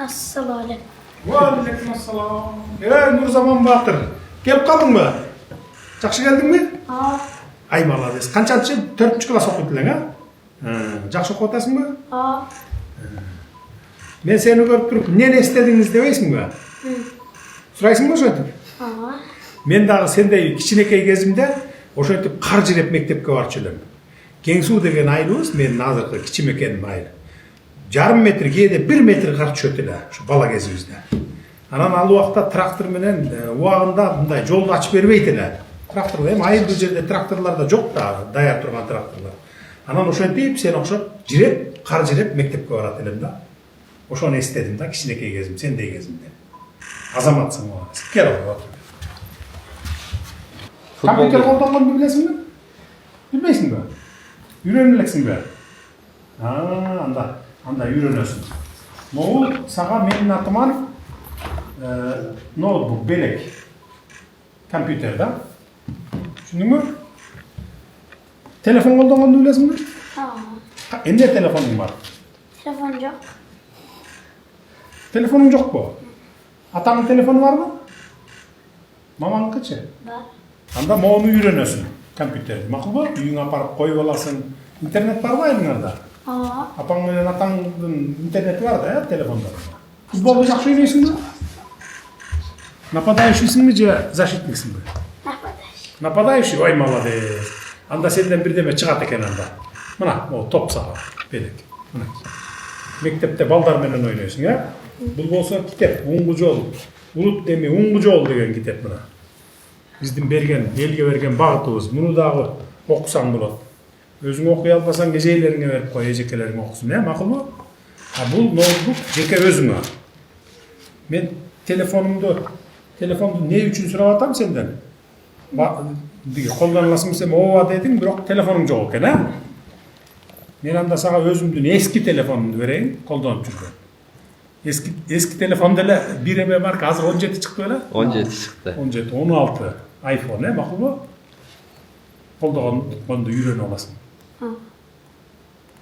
Assalamualaikum. Waalaikumsalam. Nurzaman Батыр. Келіп қалдың ба? Жақсы келдің бе? Ай, молодец. Қаншаншы? 4-ші класс оқиды елең, Жақсы оқып отырсың ба? Мен сені көріп тұрып, нені істедіңіз демейсің ба? Сұрайсың ба ошентип? Мен дағы сендей кичинекей кезимде ошентип кар жиреп мектепке барчу элем. Кеңсуу деген айылыбыз, менин азыркы кичимекеним айыл. Жарым метр, кээде 1 метр кар түшөт эле, ушу бала кезибизде. Анан ал убакта трактор менен убагында мындай жолду ачып бербейт эле. Трактор эми айылдуу жерде тракторлор да жок да, даяр турган тракторлор. Анан ошентип сен окшоп жиреп, кар жиреп мектепке барат элем да. Ошону эстедим да кичинекей кезим, сендей кезимде. Азаматсың го. Кел отур. Компьютер колдонгонду билесиңби? Билбейсиңби? Үйрөнүп элексиңби? Анда үйрөнөсүң. Могул сага менин атыман ноутбук, белек. Компьютер да. Түшүндүңбү? Телефон колдонгонду билесиңби? Эмне телефонуң бар? Telefon yok. Telefonun жокпу? Атаңдын телефону барбы? Мамаңкычы? Бар. Анда моуну үйрөнөсүң, компьютерди. Макулбу? Үйүңө апарып коюп аласың. Интернет барбы айылыңарда? Апаң менен атаңдын интернети бар да, телефондарында. Футболду жакшы ойнойсуңбу? Нападающийсиңби же защитниксиңби? Нападающий. Нападающий? Ой, молодец. Анда сенден бирдеме чыгат экен анда. Мына, могу топ сага, белек. Мына. Мектепте балдар менен ойнойсуң, Бул болсо китеп, Уңгу жол. Улут деми Уңгу жол деген китеп мына. Биздин берген, элге берген багытыбыз. Муну дагы окусаң болот. Өзүң окуй албасаң, эжейлериңе берип кой, эжекелериң окусун, макулбу? Бул ноутбук жеке өзүңө. Мен телефонду не үчүн сурап атам сенден? Колдоно аласың десем, ооба дедиң, бирок телефонуң жок экен, Мен анда сага өзүмдүн эски телефонумду берейин, колдонуп жүргөн. Эски телефон деле 1 марка, азыр 17 чыкты беле? 17 чыкты. 17, 16 iPhone, макулбу? Колдонгонду үйрөнүп аласың.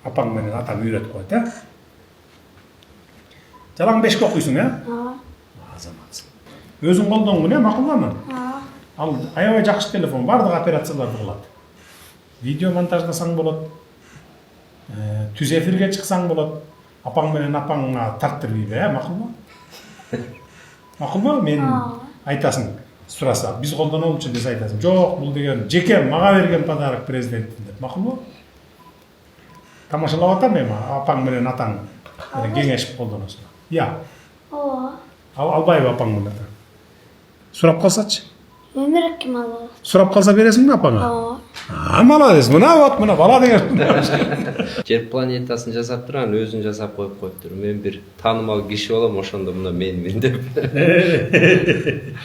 Апаң менен атаң үйрөтүп коет, Жалаң 5 окуйсуң, Азаматсың. Өзүң колдонгун, макулбу? Ал аябай жакшы телефон, бардык операцияларды кылат. Видео монтаждасаң болот. Түз эфирге чыксаң болот. Апаң менен апаңа тарттырбайбы, макулбу? Макулбу? Мен айтасың, сураса, биз колдонолучу десе айтасың. Жок, бул деген жеке мага берген подарок президенттин деп, макулбу? Тамашалап атам эми, апаң менен атаң кеңешип колдоносуң. Ооба. Албайбы апаң менен атаң? Сурап калсачы? Өмүрөк ким алабы? Сурап калса бересиңби апаңа? Ооба. Молодец, мына бала деген. Жер планетасын жасап турган, өзүн жасап коюп коюптур. Мен бир таанымал киши болом, ошондо мына мен деп.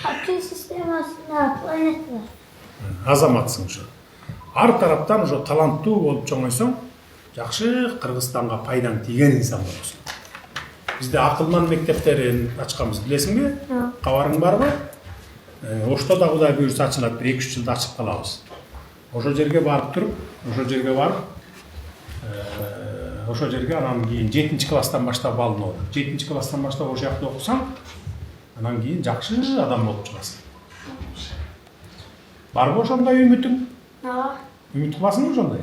Акыл системасында планета бар. Азаматсың ушу. Ар тараптан ошо таланттуу болуп чоңойсоң, жакшы Кыргызстанга пайдаң тийген инсан болосуң. Бизде акылман мектептерин ачканбыз, билесиңби? Кабарың барбы? Ошто да Кудай буйрса ачылат, 1-2 жылда ачып калабыз. Ошо жерге барып туруп, ошо жерге анан кийин 7-чи класстан баштап алынып, 7-чи класстан баштап ошол жакта окусаң, анан кийин жакшы адам болуп чыгасың. Барбы ошондой үмүтүң? Үмүт кыласыңбы ошондой?